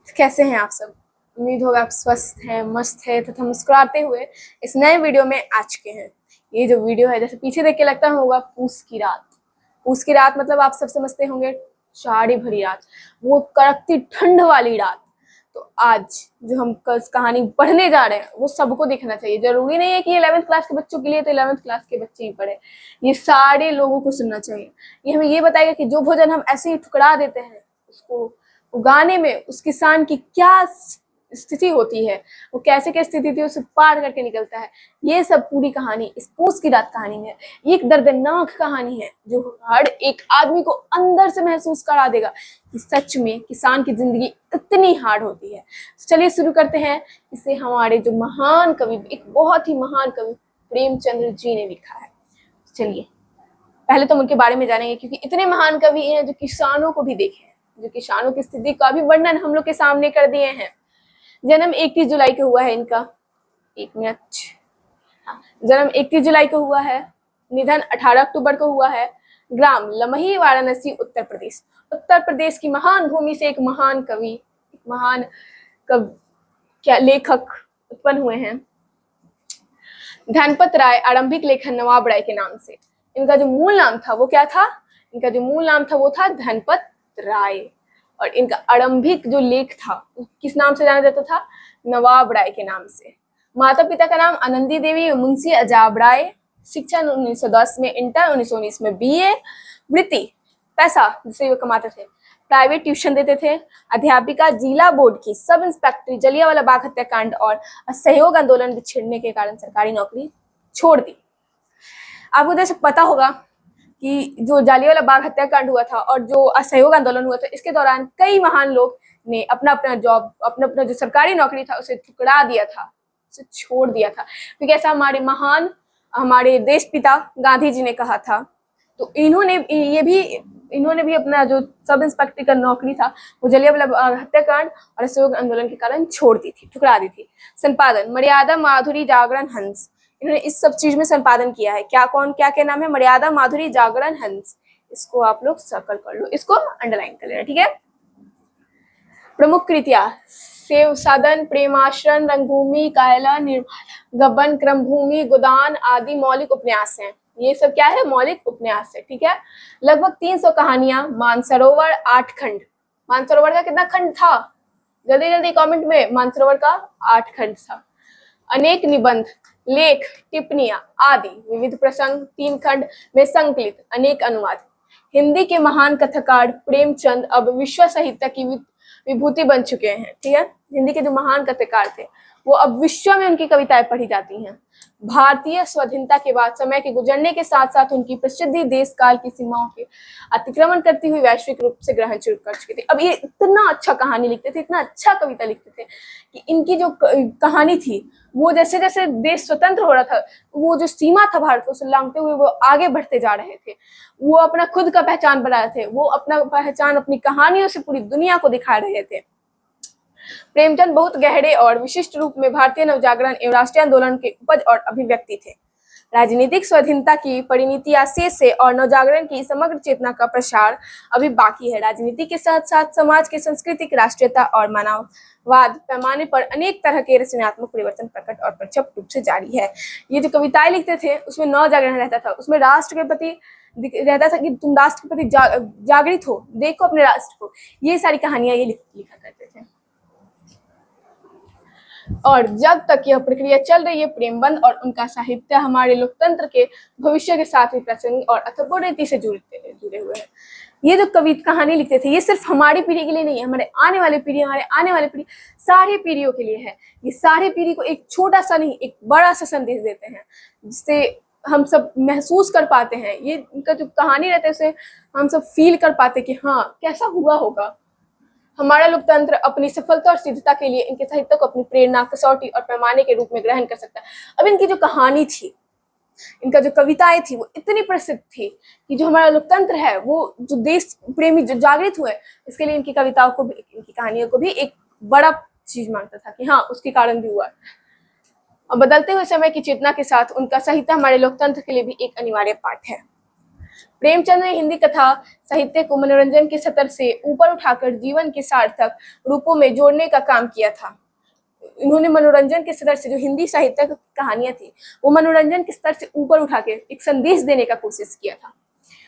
कैसे हैं आप सब। उम्मीद होगा आप स्वस्थ हैं, मस्त है तथा मुस्कुराते हुए इस नए वीडियो में आ चुके हैं। ये जो वीडियो है, जैसे पीछे देख के लगता होगा पूस की रात। पूस की रात मतलब आप सब समझते होंगे साड़ी भरी रात, वो कड़कती ठंड वाली रात। तो आज जो हम कहानी पढ़ने जा रहे हैं वो सबको देखना चाहिए। जरूरी नहीं है कि 11th क्लास के बच्चों के लिए, तो 11th क्लास के बच्चे ही पढ़े, ये सारे लोगों को सुनना चाहिए। ये हमें ये बताएगा कि जो भोजन हम ऐसे ही ठुकरा देते हैं, उसको उगाने में उस किसान की क्या स्थिति होती है, वो कैसे क्या स्थिति थी, उसे पार करके निकलता है। ये सब पूरी कहानी इस पूस की रात कहानी में है। ये एक दर्दनाक कहानी है जो हर एक आदमी को अंदर से महसूस करा देगा कि सच में किसान की जिंदगी इतनी हार्ड होती है। तो चलिए शुरू करते हैं। इसे हमारे जो महान कवि, एक बहुत ही महान कवि प्रेमचंद्र जी ने लिखा है। चलिए पहले तो उनके बारे में जानेंगे, क्योंकि इतने महान कवि हैं जो किसानों को भी देखे हैं, जो किसानों की स्थिति का भी वर्णन हम लोग के सामने कर दिए हैं। जन्म 31 जुलाई को हुआ है इनका। एक मिनट, हाँ, जन्म 31 जुलाई को हुआ है। निधन 18 अक्टूबर को हुआ है। ग्राम लमही, वाराणसी, उत्तर प्रदेश। उत्तर प्रदेश की महान भूमि से एक महान कवि, एक महान क्या लेखक उत्पन्न हुए हैं। धनपत राय आरंभिक लेखन नवाब राय के नाम से। इनका जो मूल नाम था वो क्या था? इनका जो मूल नाम था वो था धनपत राय, और इनका आरंभिक जो लेख था किस नाम से जाना जाता था? नवाब राय के नाम से। माता पिता का नाम आनंदी देवी, मुंशी अजाब राय। शिक्षा 1910 में इंटर, 1919 में बीए। वृत्ति पैसा जिससे वो कमाते थे, प्राइवेट ट्यूशन देते थे। अध्यापिका, जिला बोर्ड की सब इंस्पेक्टर। जलियांवाला बाग हत्याकांड और असहयोग आंदोलन बिछड़ने के कारण सरकारी नौकरी छोड़ दी। आपको जैसे पता होगा कि जो जालियांवाला बाग हत्याकांड हुआ था और जो असहयोग आंदोलन हुआ था, इसके दौरान कई महान लोग ने अपना अपना जॉब, अपना अपना जो सरकारी नौकरी था उसे ठुकरा दिया था, उसे छोड़ दिया था। क्योंकि ऐसा हमारे देश पिता गांधी जी ने कहा था। तो इन्होंने भी अपना जो सब इंस्पेक्टर का नौकरी था वो जलियांवाला हत्याकांड और असहयोग आंदोलन के कारण छोड़ दी थी, ठुकरा दी थी। संपादन मर्यादा, माधुरी, जागरण, हंस। इन्होंने इस सब चीज में संपादन किया है। क्या नाम है? मर्यादा, माधुरी, जागरण, हंस। इसको आप लोग सर्कल कर लो, इसको अंडरलाइन कर लेना, ठीक है। प्रमुख कृतियां सेव सदन, प्रेमाश्रम, रंगभूमि, कायला, निर्मला, गबन, क्रमभूमि, गोदान आदि मौलिक उपन्यास हैं। ये सब क्या है? मौलिक उपन्यास है, ठीक है। लगभग 300 कहानियां। मानसरोवर 8 खंड। मानसरोवर का कितना खंड था? जल्दी जल्दी कमेंट में। मानसरोवर का 8 खंड था। अनेक निबंध, लेख, टिप्पणियां आदि, विविध प्रसंग 3 खंड में संकलित अनेक अनुवाद। हिंदी के महान कथाकार प्रेमचंद अब विश्व साहित्य की विभूति बन चुके हैं, ठीक है। हिंदी के जो महान कथाकार थे वो अब विश्व में उनकी कविताएं पढ़ी जाती हैं। भारतीय स्वाधीनता के बाद समय के गुजरने के साथ साथ उनकी प्रसिद्धि देश काल की सीमाओं के अतिक्रमण करती हुई वैश्विक रूप से ग्रहण शुरू कर चुकी थी। अब ये इतना अच्छा कहानी लिखते थे, इतना अच्छा कविता लिखते थे कि इनकी जो कहानी थी वो जैसे जैसे देश स्वतंत्र हो रहा था, वो जो सीमा था भारत को उसे लांघते हुए वो आगे बढ़ते जा रहे थे। वो अपना खुद का पहचान बना रहे थे, वो अपना पहचान अपनी कहानियों से पूरी दुनिया को दिखा रहे थे। प्रेमचंद बहुत गहरे और विशिष्ट रूप में भारतीय नवजागरण एवं राष्ट्रीय आंदोलन के उपज और अभिव्यक्ति थे। राजनीतिक स्वाधीनता की परिणति शेष से और नवजागरण की समग्र चेतना का प्रसार अभी बाकी है। राजनीति के साथ साथ समाज के सांस्कृतिक राष्ट्रीयता और मानववाद पैमाने पर अनेक तरह के रचनात्मक परिवर्तन प्रकट और प्रत्यक्ष रूप से जारी है। ये जो कविताएं लिखते थे उसमें नवजागरण रहता था, उसमें राष्ट्र के प्रति रहता था कि तुम राष्ट्र के प्रति जागृत हो, देखो अपने राष्ट्र को। ये सारी कहानियां ये लिखा करते थे। और जब तक यह प्रक्रिया चल रही है, प्रेमबंध और उनका साहित्य हमारे लोकतंत्र के भविष्य के साथ भी प्रासंगिक और अर्थपूर्ण रीति से जुड़े हुए हैं। ये जो कवि कहानी लिखते थे ये सिर्फ हमारी पीढ़ी के लिए नहीं है, हमारे आने वाली पीढ़ी सारी पीढ़ियों के लिए है। ये सारी पीढ़ी को एक छोटा सा नहीं, एक बड़ा सा संदेश देते हैं, जिससे हम सब महसूस कर पाते हैं। ये इनका जो कहानी रहता है उसे हम सब फील कर पाते कि हाँ कैसा हुआ होगा। हमारा लोकतंत्र अपनी सफलता और सिद्धता के लिए इनके साहित्य को अपनी प्रेरणा, कसौटी और पैमाने के रूप में ग्रहण कर सकता है। अब इनकी जो कहानी थी, इनका जो कविताएं थी वो इतनी प्रसिद्ध थी कि जो हमारा लोकतंत्र है, वो जो देश प्रेमी जो जागृत हुए, इसके लिए इनकी कविताओं को भी, इनकी कहानियों को भी एक बड़ा चीज मानता था कि हाँ उसके कारण भी हुआ। और बदलते हुए समय की चेतना के साथ उनका साहित्य हमारे लोकतंत्र के लिए भी एक अनिवार्य पाठ है। प्रेमचंद ने हिंदी कथा साहित्य को मनोरंजन के स्तर से ऊपर उठाकर जीवन के सार्थक रूपों में जोड़ने का काम किया था। इन्होंने मनोरंजन के स्तर से जो हिंदी साहित्य की कहानियां थी वो मनोरंजन के स्तर से ऊपर उठा के एक संदेश देने का कोशिश किया था।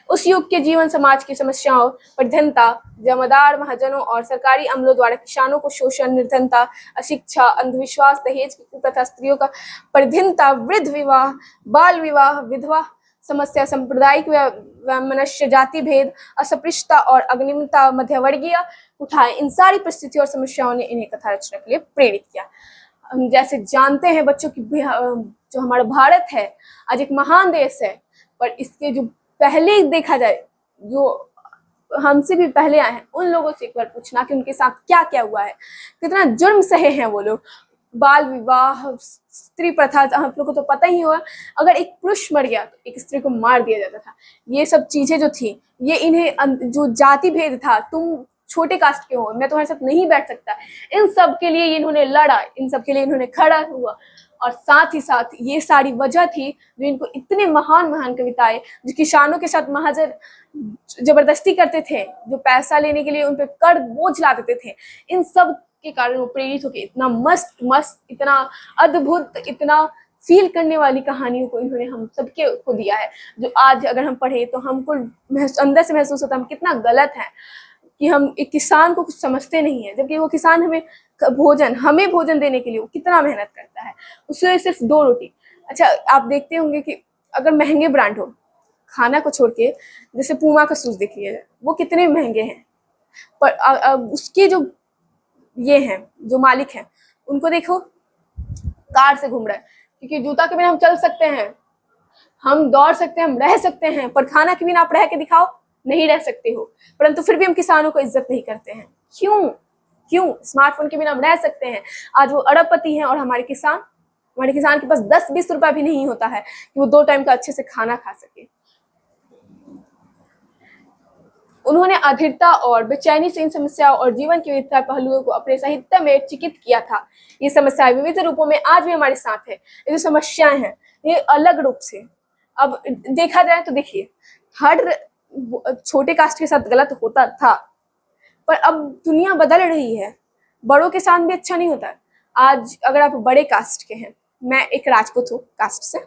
उस युग के जीवन समाज की समस्याओं, प्रधानता, जमादार महाजनों और सरकारी अमलों द्वारा किसानों को शोषण, निर्धनता, अशिक्षा, अंधविश्वास, दहेज की कुप्रथा, स्त्रियों का प्रधानता, वृद्ध विवाह, बाल विवाह, विधवा समस्या, सांप्रदायिक वैमनस्य, जाति भेद, अस्पृश्यता और अग्निमता, मध्यवर्गीय उठाए, इन सारी परिस्थितियों और समस्याओं ने इन्हें कथा रचना के लिए प्रेरित किया। हम जैसे जानते हैं बच्चों की जो हमारा भारत है आज एक महान देश है, पर इसके जो पहले देखा जाए जो हमसे भी पहले आए हैं उन लोगों से एक बार पूछना कि उनके साथ क्या क्या हुआ है, कितना जुर्म सहे हैं वो लोग। बाल विवाह, स्त्री प्रथा, हम लोग को तो पता ही होगा, अगर एक पुरुष मर गया तो एक स्त्री को मार दिया जाता था। ये सब चीजें जो थी ये इन्हें जो जाति भेद था, तुम छोटे कास्ट के हो, मैं तुम्हारे साथ नहीं बैठ सकता, इन सब के लिए इन्होंने लड़ा, इन सब के लिए इन्होंने खड़ा हुआ। और साथ ही साथ ये सारी वजह थी जो इनको इतने महान महान कविताएं, जो किसानों के साथ महाजन जबरदस्ती करते थे, जो पैसा लेने के लिए उन पर कर बोझ ला देते थे, इन सब के कारण वो प्रेरित होकर इतना मस्त मस्त, इतना अद्भुत, इतना फील करने वाली कहानियों को इन्होंने हम सबके को दिया है, जो आज अगर हम पढ़े तो हमको अंदर से महसूस होता है हम कितना गलत है कि हम एक किसान को कुछ समझते नहीं है, जबकि वो किसान हमें भोजन देने के लिए वो कितना मेहनत करता है, उससे सिर्फ 2 रोटी। अच्छा, आप देखते होंगे कि अगर महंगे ब्रांड हो, खाना को छोड़ के, जैसे पूमा का शूज देख लीजिए, वो कितने महंगे हैं, पर उसके जो ये हैं, जो मालिक हैं, उनको देखो कार से घूम रहा है, क्योंकि जूता के बिना हम चल सकते हैं, हम दौड़ सकते हैं, हम रह सकते हैं, पर खाना के बिना आप रह के दिखाओ, नहीं रह सकते हो। परंतु फिर भी हम किसानों को इज्जत नहीं करते हैं। क्यों? स्मार्टफोन के बिना हम रह सकते हैं, आज वो अरबपति हैं, और हमारे किसान के पास 10-20 रुपया भी नहीं होता है कि वो 2 टाइम का अच्छे से खाना खा सके। उन्होंने अधीरता और बेचैनी से इन समस्याओं और जीवन के विविध पहलुओं को अपने साहित्य में चित्रित किया था। ये समस्याएं विविध रूपों में आज भी हमारे साथ है। ये जो समस्याएं हैं ये अलग रूप से, अब देखा जाए तो देखिए, हर छोटे कास्ट के साथ गलत होता था, पर अब दुनिया बदल रही है, बड़ों के साथ भी अच्छा नहीं होता है। आज अगर आप बड़े कास्ट के हैं, मैं एक राजपूत हूँ कास्ट से,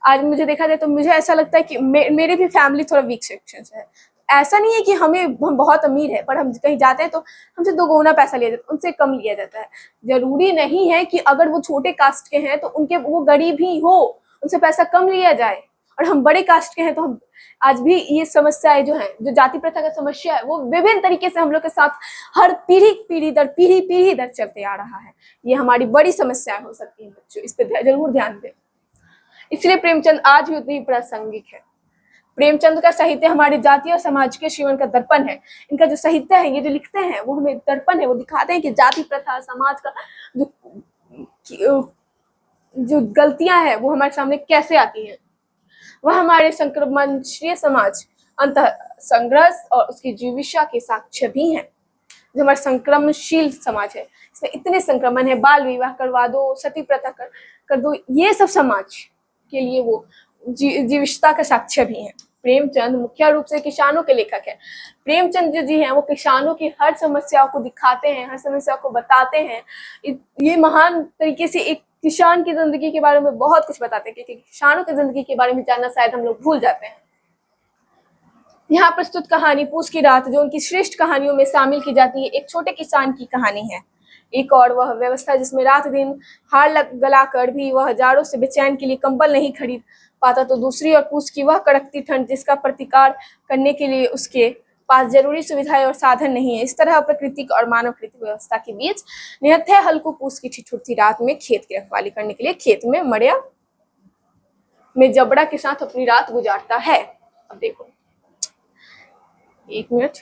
आज मुझे देखा जाए तो मुझे ऐसा लगता है कि मेरे भी फैमिली थोड़ा वीक सेक्शन से है। ऐसा नहीं है कि हम बहुत अमीर है, पर हम कहीं जाते हैं तो हमसे 2 गुना पैसा लिया जाता है, उनसे कम लिया जाता है। जरूरी नहीं है कि अगर वो छोटे कास्ट के हैं तो वो गरीब ही हो, उनसे पैसा कम लिया जाए, और हम बड़े कास्ट के हैं तो हम आज भी ये समस्याएं जो है, जो जाति प्रथा का समस्या है, वो विभिन्न तरीके से हम लोग के साथ हर पीढ़ी दर चलते आ रहा है। ये हमारी बड़ी समस्या हो सकती है बच्चों, इस पर जरूर ध्यान दें। इसलिए प्रेमचंद आज भी उतनी प्रासंगिक है। प्रेमचंद का साहित्य हमारे जाति और समाज के जीवन का दर्पण है। इनका जो साहित्य है, ये जो लिखते हैं, वो हमें दर्पण है, वो दिखाते हैं कि जाति प्रथा, समाज का जो गलतियां हैं वो हमारे सामने कैसे आती हैं। वह हमारे संक्रमणशील समाज, अंत संघर्ष और उसकी जीविका के साक्ष्य भी हैं। जो हमारा संक्रमणशील समाज है, इसमें इतने संक्रमण है, बाल विवाह करवा दो, सती प्रथा कर दो, ये सब समाज के लिए वो जीविका का साक्ष्य भी है। प्रेमचंद मुख्य रूप से किसानों के लेखक हैं। प्रेमचंद जी हैं वो किसानों की हर समस्याओं को दिखाते हैं, हर समस्या को बताते हैं। ये महान तरीके से एक किसान की जिंदगी के बारे में बहुत कुछ बताते हैं, क्योंकि किसानों की जिंदगी के बारे में जानना शायद हम लोग भूल जाते हैं। यहाँ प्रस्तुत कहानी पूस की रात, जो उनकी श्रेष्ठ कहानियों में शामिल की जाती है, एक छोटे किसान की कहानी है। एक और वह व्यवस्था जिसमें रात दिन हार गला कर भी वह हजारों से बेचैन के लिए कंबल नहीं खरीद पाता, तो दूसरी और पूस की वह कड़कती ठंड जिसका प्रतिकार करने के लिए उसके पास जरूरी सुविधाएं और साधन नहीं है। इस तरह प्राकृतिक और मानवकृत व्यवस्था के बीच निहत्थे हल्कू पूस की ठिठुरती रात में खेत की रखवाली करने के लिए खेत में मड़िया में जबड़ा के साथ अपनी रात गुजारता है। अब देखो, 1 मिनट,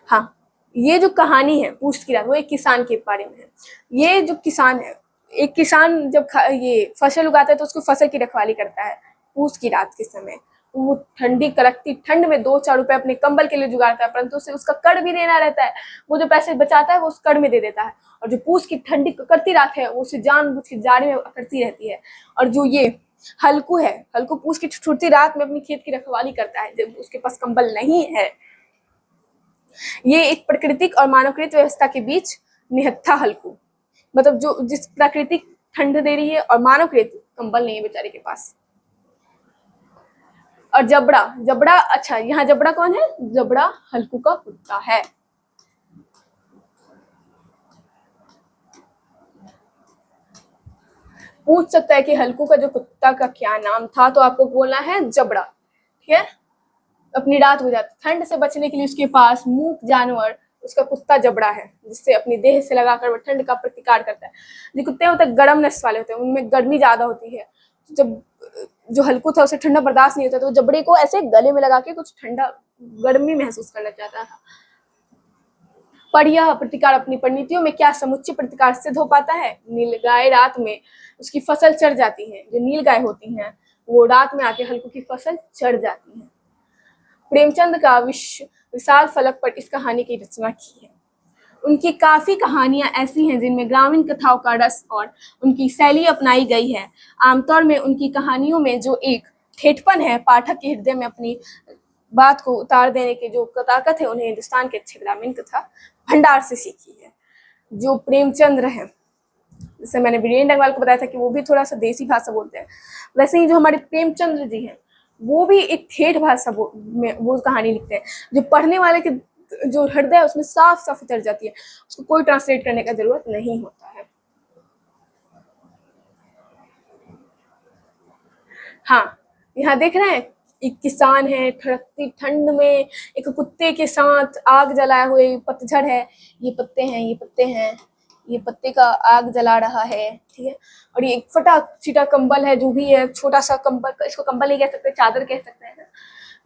हाँ, ये जो कहानी है पूस की रात, वो एक किसान के बारे में है। ये जो किसान है, एक किसान जब ये फसल उगाता है तो उसको फसल की रखवाली करता है पूस की रात के समय। वो ठंडी कड़कती ठंड में 2-4 रुपए अपने कंबल के लिए जुगाड़ता है, परंतु उसे उसका कर भी देना रहता है। वो जो पैसे बचाता है वो उस कर में दे देता है, और जो पूस की ठंडी कड़कती रात है वो उसे जानबूझ के जाड़े में अकड़ती रहती है। और जो ये हल्कू है, हल्कू पूस की ठुठुरती रात में अपनी खेत की रखवाली करता है जब उसके पास कंबल नहीं है। ये एक प्राकृतिक और मानवकृत व्यवस्था के बीच निहत्था हल्कू, मतलब जो जिस प्राकृतिक ठंड दे रही है और मानवकृत कंबल नहीं है बेचारे के पास। और जबड़ा, जबड़ा अच्छा, यहाँ जबड़ा कौन है? जबड़ा हल्कू का कुत्ता है। पूछ सकता है कि हल्कू का जो कुत्ता का क्या नाम था, तो आपको बोलना है जबड़ा। ठीक है, अपनी रात हो जाती, ठंड से बचने के लिए उसके पास मूक जानवर उसका कुत्ता जबड़ा है, जिससे अपनी देह से लगाकर वो ठंड का प्रतिकार करता है। जो कुत्ते होते हैं गर्म नस्ल वाले होते हैं, उनमें गर्मी ज्यादा होती है। जब जो हल्कू था उसे ठंडा बर्दाश्त नहीं होता, तो जबड़े को ऐसे गले में लगा के कुछ ठंडा गर्मी महसूस करना चाहता था। पर यह प्रतिकार अपनी परिणतियों में क्या समुच्चय प्रतिकार सिद्ध हो पाता है? नीलगाय रात में उसकी फसल चढ़ जाती है। जो नीलगाय होती हैं वो रात में आके हल्कू की फसल चढ़ जाती है। प्रेमचंद का विशाल फलक पर इस कहानी की रचना की है। उनकी काफी कहानियां ऐसी हैं जिनमें ग्रामीण कथाओं का रस और उनकी शैली अपनाई गई है। आमतौर में उनकी कहानियों में जो एक ठेठपन है, पाठक के हृदय में अपनी बात को उतार देने की जो ताकत है, उन्हें हिंदुस्तान के अच्छे ग्रामीण कथा भंडार से सीखी है। जो प्रेमचंद्र है, जैसे मैंने वीरेंद्र डंगवाल को बताया था कि वो भी थोड़ा सा देसी भाषा बोलते हैं, वैसे ही जो हमारे प्रेमचंद्र जी हैं वो भी एक ठेठ भाषा में वो कहानी लिखते हैं, जो पढ़ने वाले के जो हृदय है उसमें साफ साफ उतर जाती है, उसको कोई ट्रांसलेट करने का जरूरत नहीं होता है। हाँ, यहाँ देख रहे हैं, एक किसान है, कड़कती ठंड में एक कुत्ते के साथ आग जलाए हुए, पतझड़ है, ये पत्ते हैं, ये पत्ते हैं, ये पत्ते का आग जला रहा है। ठीक है, और ये एक फटा चिटा कंबल है, जो भी है छोटा सा कंबल, इसको कंबल नहीं कह सकते, चादर कह सकते हैं।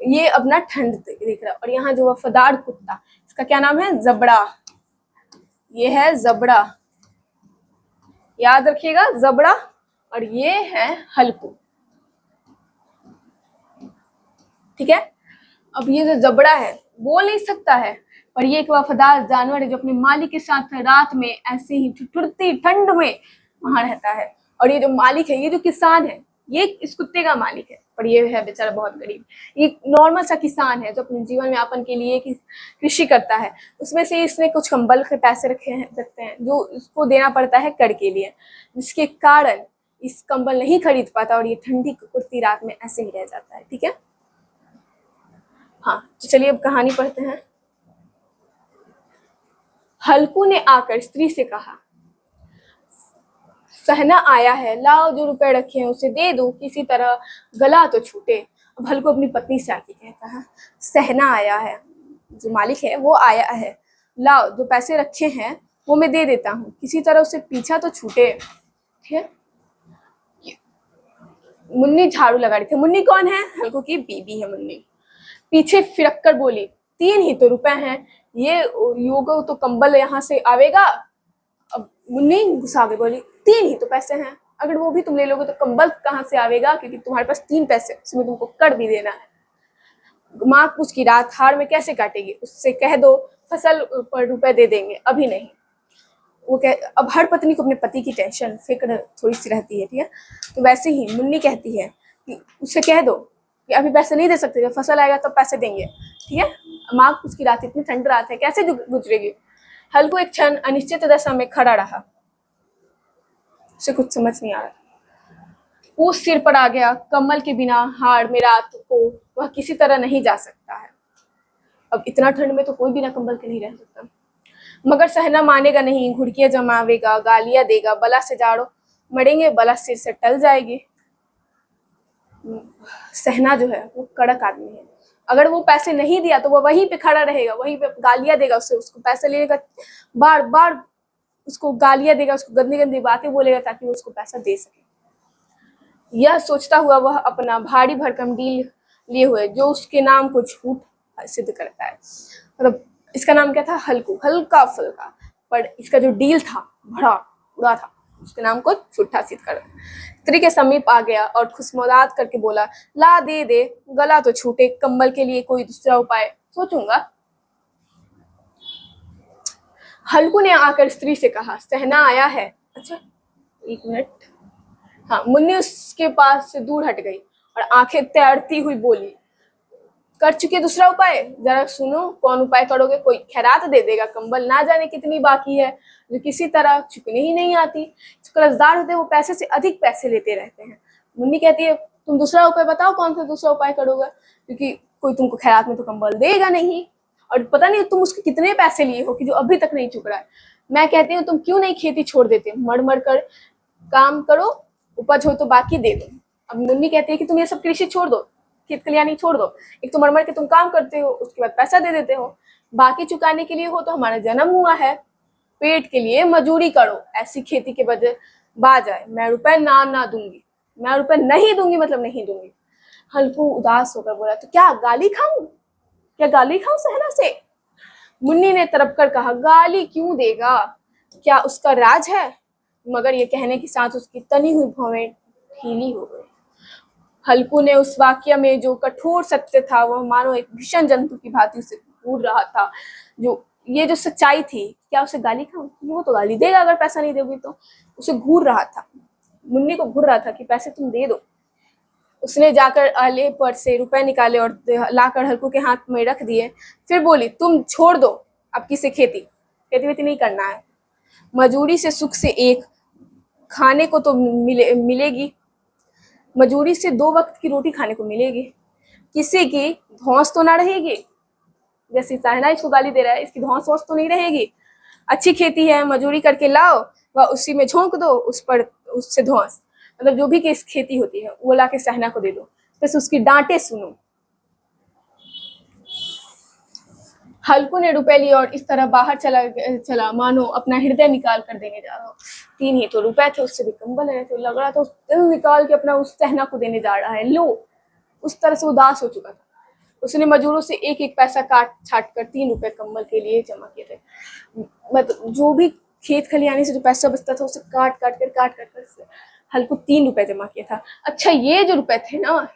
ये अपना ठंड देख रहा है। और यहाँ जो वफादार कुत्ता, इसका क्या नाम है? जबड़ा। ये है जबड़ा, याद रखिएगा, जबड़ा। और ये है हल्कू। ठीक है, अब ये जो जबड़ा है बोल नहीं सकता है, पर ये एक वफादार जानवर है जो अपने मालिक के साथ रात में ऐसे ही ठिठुरती ठंड में वहां रहता है। और ये जो मालिक है, ये जो किसान है, ये इस कुत्ते का मालिक है, पर ये है बेचारा बहुत गरीब। ये नॉर्मल सा किसान है जो अपने जीवन में यापन के लिए कृषि करता है। उसमें से इसने कुछ कंबल के पैसे रखते हैं जो इसको देना पड़ता है कर के लिए, जिसके कारण इस कंबल नहीं खरीद पाता और ये ठंडी कुर्ती रात में ऐसे ही रह जाता है। ठीक है, हाँ, तो चलिए अब कहानी पढ़ते हैं। हल्कू ने आकर स्त्री से कहा, सहना आया है, लाओ जो रुपए रखे हैं उसे दे दो, किसी तरह गला तो छूटे। अब हल्कू अपनी पत्नी से आके कहता है, सहना आया है, जो मालिक है वो आया है, लाओ जो पैसे रखे हैं वो मैं दे देता हूँ, किसी तरह उसे पीछा तो छूटे। ठीक है, मुन्नी झाड़ू लगा रही थी। मुन्नी कौन है? हल्कू की बीबी है मुन्नी। पीछे फिरक कर बोली, 3 ही तो रुपए हैं, ये योगो तो कंबल यहाँ से आवेगा। अब मुन्नी गुस्सा गई, बोली 3 ही तो पैसे हैं, अगर वो भी तुम ले लोगे तो कंबल कहाँ से आवेगा, क्योंकि तुम्हारे पास 3 पैसे, उसमें तुमको कर भी देना है। माँ पूछ की रात हार में कैसे काटेगी, उससे कह दो फसल पर रुपए दे देंगे, अभी नहीं। वो कह, अब हर पत्नी को अपने पति की टेंशन फिक्र थोड़ी सी रहती है। ठीक है, तो वैसे ही मुन्नी कहती है कि उससे कह दो कि अभी पैसे नहीं दे सकते, जब फसल आएगा तब पैसे देंगे। ठीक है, माँ उसकी रात, इतनी ठंड रात है, कैसे गुजरेगी। हल्कू एक क्षण अनिश्चित दशा में खड़ा रहा, उसे कुछ समझ नहीं आ रहा। पूछ सिर पर आ गया, कमल के बिना हाड़ में रात को वह किसी तरह नहीं जा सकता है। अब इतना ठंड में तो कोई बिना कंबल के नहीं रह सकता। मगर सहना मानेगा नहीं, घुड़कियां जमावेगा, गालियां देगा, बला से जाड़ो मरेंगे, बला सिर से टल जाएगी। सहना जो है वो कड़क आदमी है, अगर वो पैसे नहीं दिया तो वो वहीं पे खड़ा रहेगा, वहीं पे गालियां देगा, उसको पैसे लेने का बार बार उसको गालियां देगा, उसको गंदी गंदी बातें बोलेगा ताकि वो उसको पैसा दे सके। यह सोचता हुआ वह अपना भारी भरकम डील लिए हुए, जो उसके नाम को झूठ सिद्ध करता है, मतलब इसका नाम क्या था? हल्कू, हल्का फुल्का, पर इसका जो डील था बड़ा बुरा था। उसके नाम को झूठा सिद्ध कर। स्त्री के समीप आ गया और खुशमुराद करके बोला, ला दे दे, गला तो छूटे, कंबल के लिए कोई दूसरा उपाय सोचूंगा। हल्कू ने आकर स्त्री से कहा, सहना आया है। अच्छा, एक मिनट। हाँ, मुन्नी उसके पास से दूर हट गई और आंखें तैरती हुई बोली, कर चुके दूसरा उपाय, जरा सुनो, कौन उपाय करोगे? कोई खैरात दे देगा, कंबल ना जाने कितनी बाकी है जो किसी तरह चुकने ही नहीं आती। जो कर्जदार होते हैं वो पैसे से अधिक पैसे लेते रहते हैं। मुन्नी कहती है, तुम दूसरा उपाय बताओ, कौन सा दूसरा उपाय करोगे, क्योंकि कोई तुमको खैरात में तो कंबल देगा नहीं, और पता नहीं तुम उसके कितने पैसे लिए हो कि जो अभी तक नहीं चुक रहा है। मैं कहती हूँ तुम क्यों नहीं खेती छोड़ देते, मर मर कर काम करो, उपज हो तो बाकी दे दो। अब मुन्नी कहती है कि तुम ये सब कृषि छोड़ दो, खेत खलियानी छोड़ दो, एक तो मर मर के तुम काम करते हो, उसके बाद पैसा दे देते हो, बाकी चुकाने के लिए हो तो हमारा जन्म हुआ है, पेट के लिए मजूरी करो, ऐसी खेती के वजह बाज आए, मैं रुपए ना दूंगी, मैं रुपए नहीं दूंगी मतलब नहीं दूंगी। हल्कू उदास होकर बोला, तो क्या गाली खाऊं, क्या गाली खाऊं सहना से? मुन्नी ने तड़प कर कहा, गाली क्यों देगा, क्या उसका राज है? मगर ये कहने के साथ उसकी तनी हुई भौहें ढीली हो गई। हल्कू ने उस वाक्य में जो कठोर सत्य था वह मानो एक भीषण जंतु की भांति उसे घूर रहा था। जो सच्चाई थी, क्या उसे गाली खाऊं, वो तो गाली देगा अगर पैसा नहीं दोगी तो, उसे घूर रहा था, मुन्नी को घूर रहा था कि पैसे तुम दे दो। उसने जाकर आले पर से रुपए निकाले और लाकर हल्कू के हाथ में रख दिए। फिर बोली, तुम छोड़ दो अब किसे खेती वेती नहीं करना है, मजूरी से सुख से एक खाने को तो मिलेगी, मजूरी से 2 वक्त की रोटी खाने को मिलेगी, किसी की धौंस तो ना रहेगी। जैसे सहना इसको गाली दे रहा है, इसकी धौंस वौस तो नहीं रहेगी, अच्छी खेती है, मजूरी करके लाओ व उसी में झोंक दो, उस पर उससे धौंस, मतलब जो भी खेती होती है वो लाके सहना को दे दो, बस उसकी डांटे सुनो। हल्कू ने रुपए लिए और इस तरह बाहर चला मानो अपना हृदय निकाल कर देने जा रहा हो। 3 ही तो रुपए थे, उससे भी कंबल है, तो लग रहा था दिल निकाल के अपना उस सहना को देने जा रहा है। लो, उस तरह से उदास हो चुका था। उसने मजदूरों से एक एक पैसा काट छाट कर 3 रुपए कंबल के लिए जमा किए थे। मतलब जो भी खेत खलियाने से जो पैसा बचता था उसे काट काट कर हल्कू 3 रुपए जमा किया था। अच्छा, ये जो रुपए थे ना,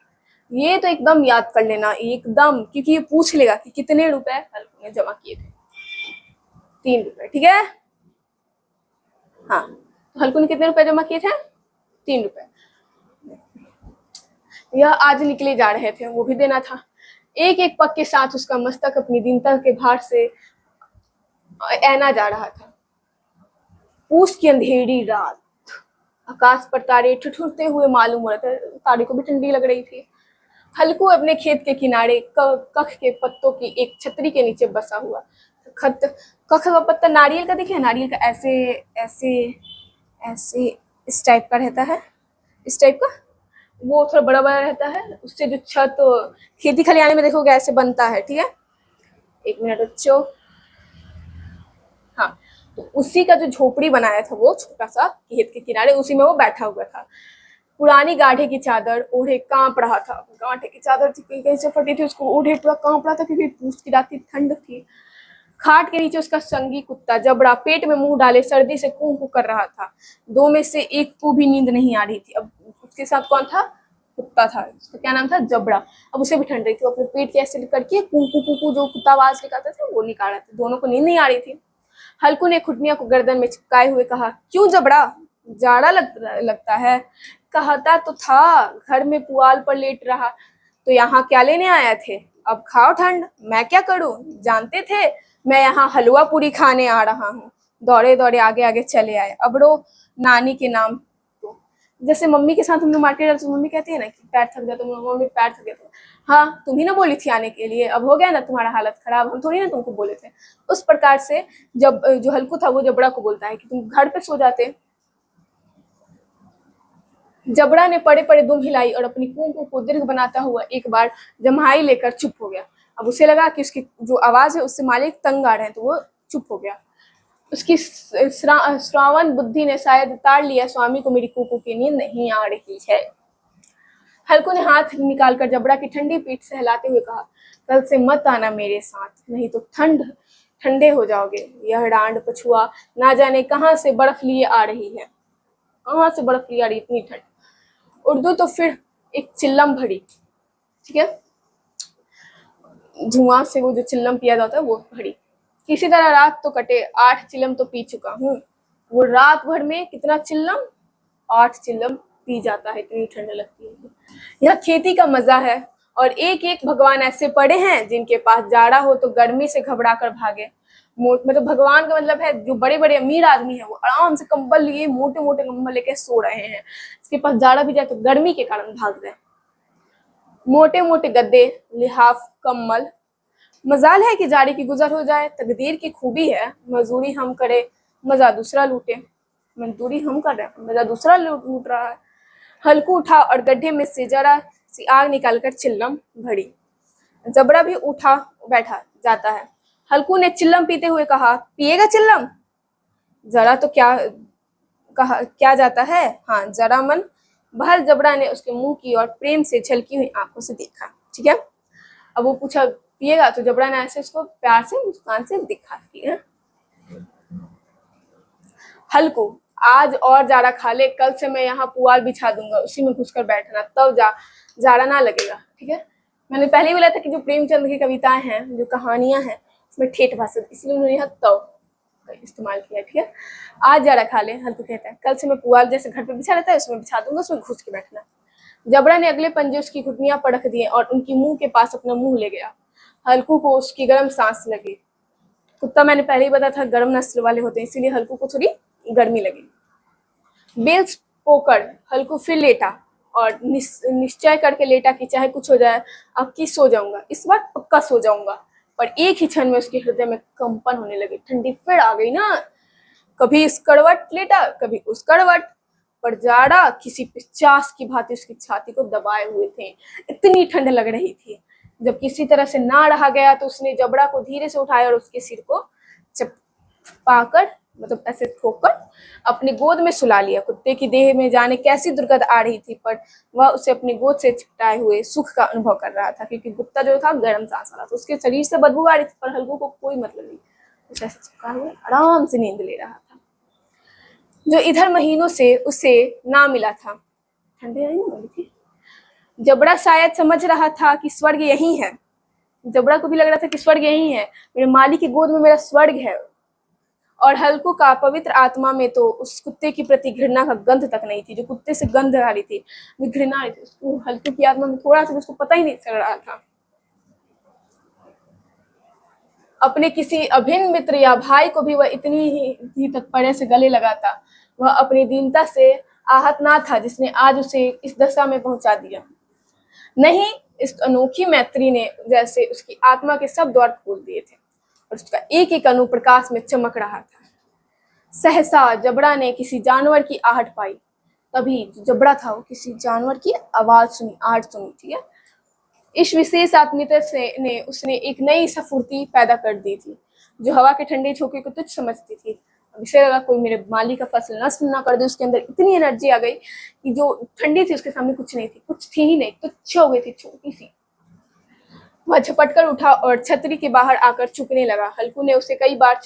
ये तो एकदम याद कर लेना एकदम, क्योंकि ये पूछ लेगा कि कितने रुपए हल्कू ने जमा किए थे। 3 रुपए, ठीक है। हाँ, तो हल्कू ने कितने रुपए जमा किए थे? 3 रुपए। यह आज निकले जा रहे थे, वो भी देना था। एक एक पग के साथ उसका मस्तक अपनी दीनता के भार से ऐना जा रहा था। पूस की अंधेरी रात, आकाश पर तारे ठिठुरते हुए मालूम हो रहे थे, तारे को भी ठंडी लग रही थी। हल्कू अपने खेत के किनारे कख के पत्तों की एक छतरी के नीचे बसा हुआ। कख का पत्ता नारियल का, देखिए नारियल का ऐसे ऐसे ऐसे इस टाइप का रहता है, इस टाइप का, वो थोड़ा बड़ा बड़ा रहता है, उससे जो छत खेती खलियाने में देखोगे ऐसे बनता है, ठीक है। 1 मिनट बच्चों। हाँ, तो उसी का जो झोपड़ी बनाया था वो छोटा सा खेत के किनारे, उसी में वो बैठा हुआ था। पुरानी गाढ़े की चादर ओढ़े कांप रहा था। गाढ़े की चादर थी, कहीं से फटी थी, उसको ओढ़े पूरा कांप रहा था क्योंकि पूस की रात ठंड थी। खाट के नीचे उसका संगी कुत्ता जबड़ा पेट में मुंह डाले सर्दी से कूं कूं कर रहा था। 2 में से एक को भी नींद नहीं आ रही थी। अब उसके साथ कौन था? कुत्ता था, उसका क्या नाम था? जबड़ा। अब उसे भी ठंड रही थी, वो अपने पेट के ऐसे करके कूं कूं कूं कूं जो कुत्ता आवाज निकालता था वो निकाल रहा था। दोनों को नींद नहीं आ रही थी। हल्कू ने खुटनिया को गर्दन में चिपकाए हुए कहा, क्यों जबड़ा, जाड़ा लगता है? कहता तो था घर में पुआल पर लेट रहा, तो यहाँ क्या लेने आया थे? अब खाओ ठंड, मैं क्या करूं? जानते थे मैं यहाँ हलवा पूरी खाने आ रहा हूँ। दौड़े दौड़े आगे आगे चले आए। अब रो नानी के नाम तो, जैसे मम्मी के साथ हम लोग मार्केट जाते, मम्मी कहती है ना कि पैर थक जाता, मम्मी पैर थक जाता, हाँ तुम ही ना बोली थी आने के लिए, अब हो गया ना तुम्हारा हालत खराब, हम थोड़ी ना तुमको बोले थे। उस प्रकार से जब जो हल्कू था वो जबड़ा को बोलता है कि तुम घर पे सो जाते। जबड़ा ने पड़े पड़े दुम हिलाई और अपनी कूं को दीर्घ बनाता हुआ एक बार जम्हाई लेकर चुप हो गया। अब उसे लगा कि उसकी जो आवाज है उससे मालिक तंग आ रहे हैं, तो वो चुप हो गया। उसकी श्रावण बुद्धि ने शायद ताड़ लिया, स्वामी को मेरी कूकू की नींद नहीं आ रही है। हल्कू ने हाथ निकालकर जबड़ा की ठंडी पीठ सहलाते हुए कहा, कल से मत आना मेरे साथ, नहीं तो ठंडे हो जाओगे। यह डांड पछुआ ना जाने कहाँ से बर्फ लिए आ रही है। कहाँ से बर्फ ली आ रही, इतनी ठंड। उर्दू तो फिर एक चिल्लम भरी, ठीक है, धुआं से वो जो चिल्लम पिया जाता है वो भरी। किसी तरह रात तो कटे, 8 चिल्लम तो पी चुका हूँ। वो रात भर में कितना चिल्लम, 8 चिल्लम पी जाता है, इतनी ठंड लगती है। यह खेती का मजा है, और एक एक भगवान ऐसे पड़े हैं जिनके पास जाड़ा हो तो गर्मी से घबरा कर भागे। मतलब भगवान का मतलब है जो बड़े बड़े अमीर आदमी है वो आराम से कंबल लिए, मोटे मोटे कंबल लेके सो रहे हैं, इसके पास जाड़ा भी जाए तो गर्मी के कारण भाग रहे हैं। मोटे मोटे गद्दे, लिहाफ, कम्बल, मजाल है कि जाड़ी की गुजर हो जाए, तकदीर की खूबी है, मजदूरी हम करे मजा दूसरा लूटे। मजदूरी हम कर रहे हैं, मजा दूसरा लूट रहा है। हल्कू उठा और गड्ढे में से जरा सी आग निकालकर चिल्लम भरी। जबड़ा भी उठा बैठा जाता है। हल्कू ने चिल्लम पीते हुए कहा, पिएगा चिल्लम? जरा तो क्या कहा क्या जाता है, हाँ जरा मन बहल। जबड़ा ने उसके मुंह की और प्रेम से झलकी हुई आंखों से देखा, ठीक है। अब वो पूछा पिएगा, तो जबड़ा ने ऐसे उसको प्यार से मुस्कान से दिखा, ठीक है। हल्कू, आज और जाड़ा खा ले, कल से मैं यहाँ पुआल बिछा दूंगा, उसी में घुसकर बैठना, तब जाड़ा ना लगेगा, ठीक है। मैंने पहले ही बोला था कि जो प्रेमचंद की कविताएं हैं, जो कहानियां हैं, उसमें ठेठ भाषा, इसलिए उन्होंने यहाँ तब इस्तेमाल किया, ठीक है। आज जाड़ा खा ले, हल्कू कहता है, कल से मैं पुआल जैसे घर पे बिछा रहता है उसमें बिछा दूंगा, उसमें घुस के बैठना। जबड़ा ने अगले पंजे उसकी घुटनियां पड़क दिए और उनकी मुंह के पास अपना मुंह ले गया। हल्कू को उसकी गर्म सांस लगी। कुत्ता मैंने पहले ही बताया था गर्म नस्ल वाले होते हैं, इसीलिए हल्कू को थोड़ी गर्मी लगी। बेल्स पोकर हल्कू फिर लेटा और निश्चय करके लेटा कि चाहे कुछ हो जाए, अब की सो जाऊंगा, इस बार पक्का सो जाऊंगा। पर एक ही क्षण में उसके हृदय में कंपन होने लगी, ठंडी फिर आ गई ना। कभी इस करवट लेटा, कभी उस करवट, पर जाड़ा किसी पिचास की भांति उसकी छाती को दबाए हुए थे, इतनी ठंड लग रही थी। जब किसी तरह से ना रहा गया तो उसने जबड़ा को धीरे से उठाया और उसके सिर को चपाकर, मतलब ऐसे ठोकर अपनी गोद में सुला लिया। कुत्ते की देह में जाने कैसी दुर्गंध आ रही थी, पर वह उसे अपनी गोद से चिपटाए हुए सुख का अनुभव कर रहा था, क्योंकि कुत्ता जो था गर्म सांस वाला था, उसके शरीर से बदबू आ रही थी, पर हल्कू को कोई मतलब नहीं, उसे ऐसे चिपकाए हुए आराम से नींद ले रहा था, जो इधर महीनों से उसे ना मिला था। ठंडे नहीं लगी थी। जबड़ा शायद समझ रहा था कि स्वर्ग यही है। जबड़ा को भी लग रहा था कि स्वर्ग यही है, मेरे मालिक की गोद में मेरा स्वर्ग है। और हल्कू का पवित्र आत्मा में तो उस कुत्ते की प्रति घृणा का गंध तक नहीं थी, जो कुत्ते से गंध आ रही थी, जो घृणा आ रही थी, उसको हल्कू की आत्मा में थोड़ा सा उसको पता ही नहीं चल रहा था। अपने किसी अभिन्न मित्र या भाई को भी वह इतनी ही तत्परता से गले लगाता। वह अपनी दीनता से आहत ना था जिसने आज उसे इस दशा में पहुंचा दिया। नहीं, इस अनोखी मैत्री ने जैसे उसकी आत्मा के सब द्वार खोल दिए थे और उसका एक एक अणु प्रकाश में चमक रहा था। सहसा जबड़ा ने किसी जानवर की आहट पाई। तभी जो जबड़ा था वो किसी जानवर की आवाज सुनी, आहट सुनी, ठीक है। इस विशेष आत्मीयता से ने उसने एक नई स्फूर्ति पैदा कर दी थी, जो हवा के ठंडे झोंके को तुच्छ समझती थी। अब इसे लगा कोई मेरे माली का फसल नष्ट ना कर दे, उसके अंदर इतनी एनर्जी आ गई कि जो ठंडी थी उसके सामने कुछ नहीं थी, कुछ थी ही नहीं, तुच्छ हो गई थी, छोटी सी। वह झपट कर उठा और छतरी के बाहर आकर चुकने लगा। हल्कू ने उसे कई बार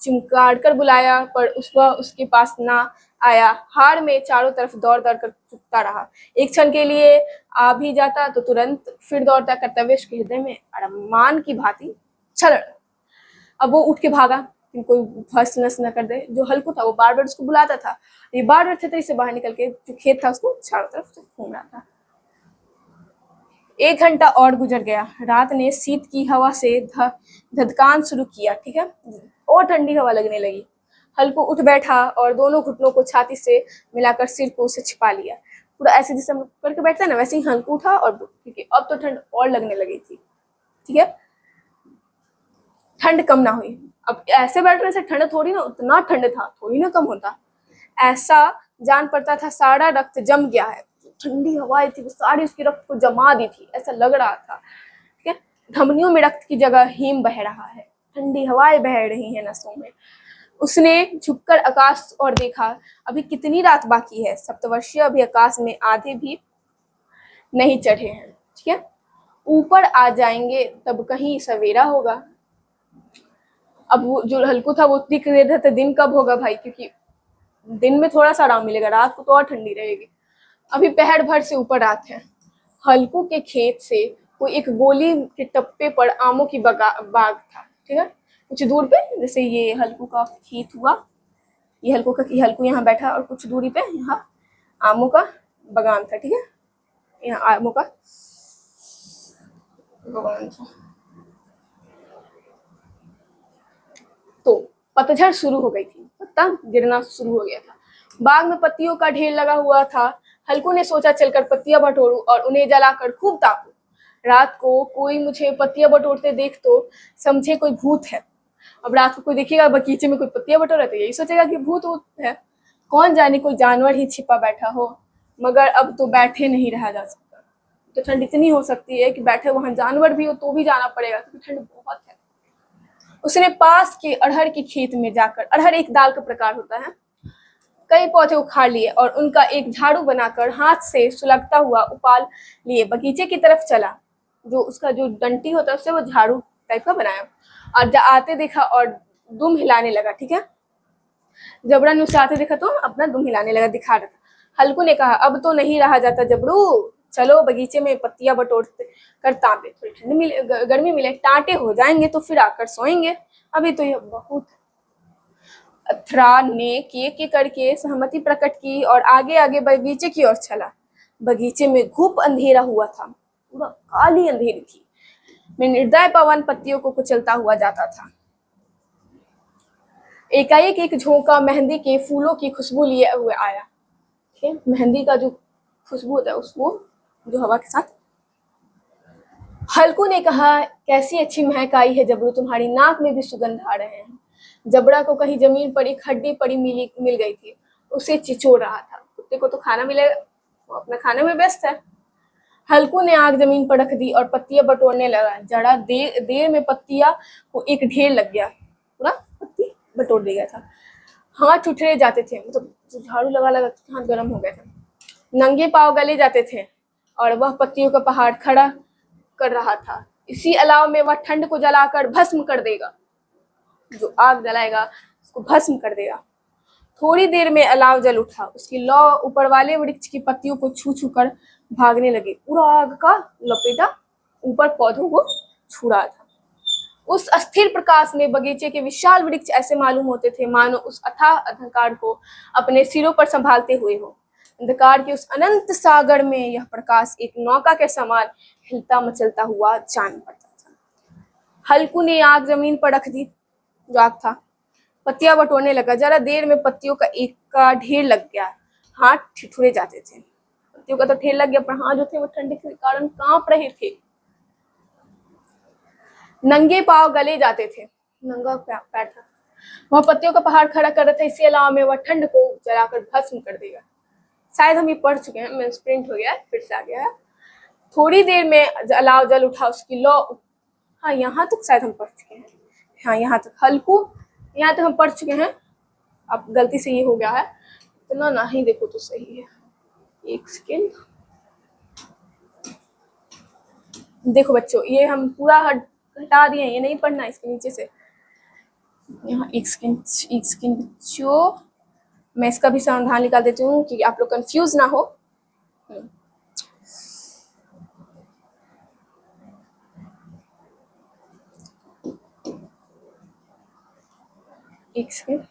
चिमकार कर बुलाया, पर वह उसके पास ना आया। हार में चारों तरफ दौड़ दौड़ कर चुकता रहा। एक क्षण के लिए आ भी जाता तो तुरंत फिर दौड़ता, कर्तव्य उसके हृदय में अरमान की भांति छलड़। अब वो उठ के भागा कि कोई फंस नस न कर दे। जो हल्कू था वो बार बार उसको बुलाता था, ये बार बार छतरी से बाहर निकल के जो खेत था उसको चारों तरफ से घूम रहा था। 1 घंटा और गुजर गया। रात ने शीत की हवा से धधकान शुरू किया, ठीक है, और ठंडी हवा लगने लगी। हल्कू उठ बैठा और दोनों घुटनों को छाती से मिलाकर सिर को उसे छिपा लिया। पूरा ऐसे जैसे हम करके बैठते हैं ना, वैसे ही हल्कू उठा और क्योंकि अब तो ठंड और लगने लगी थी, ठीक है। ठंड कम ना हुई। अब ऐसे बैठने से ठंड थोड़ी ना, उतना ठंड था थोड़ी ना कम होता। ऐसा जान पड़ता था सारा रक्त जम गया है। ठंडी हवाएं थी वो सारी उसके रक्त को जमा दी थी, ऐसा लग रहा था, ठीक है। धमनियों में रक्त की जगह हिम बह रहा है, ठंडी हवाएं बह रही हैं नसों में। उसने झुककर आकाश और देखा। अभी कितनी रात बाकी है, सप्तवर्षीय अभी आकाश में आधे भी नहीं चढ़े हैं, ठीक है। ऊपर आ जाएंगे तब कहीं सवेरा होगा। अब वो जो हल्कू था वो दिख रहा था दिन कब होगा भाई, क्योंकि दिन में थोड़ा सा आराम मिलेगा, रात को तो और ठंडी रहेगी। अभी पहर भर से ऊपर रात है। हल्कू के खेत से कोई एक गोली के टप्पे पर आमों की बाग था, ठीक है। कुछ दूर पे, जैसे ये हल्कू का खेत हुआ, ये हल्कू यहाँ बैठा, और कुछ दूरी पे यहाँ आमों का बागान था, ठीक है। यहाँ आमों का बागान था। तो पतझड़ शुरू हो गई थी, पत्ता गिरना शुरू हो गया था। बाग में पत्तियों का ढेर लगा हुआ था। हल्कू ने सोचा चलकर पत्तियां बटोरूं और उन्हें जलाकर खूब तापूं। रात को कोई मुझे पत्तियां बटोरते देख तो समझे कोई भूत है। अब रात को कोई देखेगा बगीचे में कोई पत्तियां बटोर रहा, तो यही सोचेगा कि भूत है। कौन जाने कोई जानवर ही छिपा बैठा हो। मगर अब तो बैठे नहीं रहा जा सकता। तो ठंड इतनी हो सकती है कि बैठे वहां जानवर भी हो तो भी जाना पड़ेगा, क्योंकि ठंड बहुत है। उसने पास के अरहर के खेत में जाकर, अरहर एक दाल का प्रकार होता है, कई पौधे उखाड़ लिए और उनका एक झाड़ू बनाकर हाथ से सुलगता हुआ उपाल लिए बगीचे की तरफ चला। जो उसका जो डंटी होता है उससे वो झाड़ू टाइप का बनाया, और आते देखा और दुम हिलाने लगा, ठीक है। जबड़ा ने उसे आते देखा तो अपना दुम हिलाने लगा, दिखा रहा था। हल्कू ने कहा, अब तो नहीं रहा जाता जबड़ू, चलो बगीचे में पत्तियां बटोरते कर तापे, थोड़ी ठंडी मिले, गर्मी मिले, टांटे हो जाएंगे तो फिर आकर सोएंगे, अभी तो यह बहुत। अथरा ने के करके सहमति प्रकट की और आगे आगे बगीचे की ओर चला। बगीचे में घुप अंधेरा हुआ था, पूरा काली अंधेरी थी। मैं निर्दय पवन पत्तियों को कुचलता हुआ जाता था। एकाएक एक झोंका मेहंदी के फूलों की खुशबू लिए हुए आया, ठीक है। मेहंदी का जो खुशबू होता है उसको, जो हवा के साथ। हल्कू ने कहा, कैसी अच्छी महक आई है जबरू, तुम्हारी नाक में भी सुगंध आ रहे हैं। जबड़ा को कहीं जमीन पर एक हड्डी पड़ी मिल गई थी, उसे चिचोड़ रहा था। कुत्ते को तो खाना मिलेगा, वो अपना खाने में व्यस्त है। हल्कू ने आग जमीन पर रख दी और पत्तियां बटोरने लगा। जरा देर में पत्तियां को एक ढेर लग गया, पूरा पत्ती बटोर दिया था। हाथ ठुठरे जाते थे, मतलब झाड़ू लगा लगा हाथ गर्म हो गए थे। नंगे पांव गले जाते थे और वह पत्तियों का पहाड़ खड़ा कर रहा था। इसी अलाव में वह ठंड को जलाकर भस्म कर देगा, जो आग जलाएगा उसको भस्म कर देगा। थोड़ी देर में अलाव जल उठा, उसकी लौ ऊपर वाले वृक्ष की पत्तियों को छू छू कर भागने लगे। पूरा आग का लपेटा ऊपर पौधों को छू रहा था। उस अस्थिर प्रकाश में बगीचे के विशाल वृक्ष ऐसे मालूम होते थे मानो उस अथाह अंधकार को अपने सिरों पर संभालते हुए हो। अंधकार के उस अनंत सागर में यह प्रकाश एक नौका के समान हिलता मचलता हुआ जान पड़ता था। हल्कू ने आग जमीन पर रख दी, जो आग था। पत्तियां बटोरने लगा। जरा देर में पत्तियों का एक का ढेर लग गया। हाथ ठिठुरे जाते थे। पत्तियों का तो ढेर लग गया, पर हाथ जो थे वो ठंडे के कारण कांप रहे थे। नंगे पांव गले जाते थे, नंगा पैर था। वह पत्तियों का पहाड़ खड़ा कर रहा था, इसी अलावा में वह ठंड को जलाकर भस्म कर देगा। शायद हम ये पढ़ चुके हैं, मैं प्रिंट हो गया है, फिर से आ गया है। थोड़ी देर में अलाव जल उठा, उसकी लौ, हाँ यहाँ तक शायद हम पढ़ चुके हैं, हाँ यहाँ तक हल्कू, यहाँ तक हम पढ़ चुके हैं। अब गलती से ये हो गया है, इतना ना ही देखो तो सही है। एक सेकेंड, देखो बच्चों, ये हम पूरा हटा दिए, ये नहीं पढ़ना इसके नीचे से। यहाँ एक सेकेंड बच्चों, मैं इसका भी समाधान निकाल देती हूँ कि आप लोग कंफ्यूज ना हो। एक सेकेंड,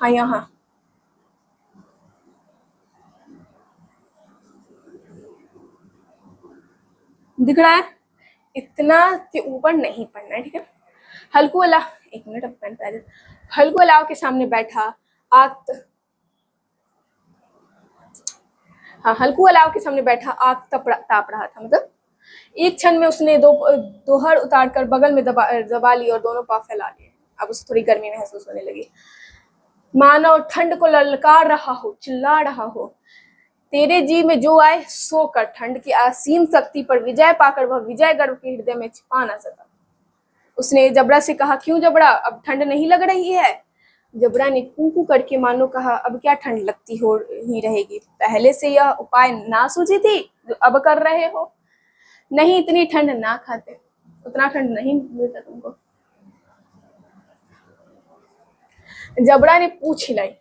हाँ यहाँ दिख रहा है, इतना के ऊपर नहीं पढ़ना है, ठीक है। हल्कू अलाव, एक मिनट, अब पेन पे आ जाए। हल्कू अलाव के सामने बैठा आग, हाँ हल्कू अलाव के सामने बैठा आग ताप रहा था। मतलब एक क्षण में उसने दोहर उतार कर बगल में दबा ली और दोनों पाँव फैला लिए। अब उसे थोड़ी गर्मी महसूस होने लगी, मानो ठंड को ललकार रहा हो, चिल्ला रहा हो। तेरे जी में जो आए सो कर। ठंड की असीम शक्ति पर विजय पाकर वह विजय गर्व के हृदय में छिपा न सका। उसने जबड़ा से कहा, क्यों जबड़ा, अब ठंड नहीं लग रही है? जबड़ा ने कूकू करके मानो कहा, अब क्या ठंड लगती हो ही रहेगी, पहले से यह उपाय ना सूझी थी जो अब कर रहे हो? नहीं, इतनी ठंड ना खाते, उतना ठंड नहीं मिलता तुमको। जबड़ा ने पूछ हिलाई,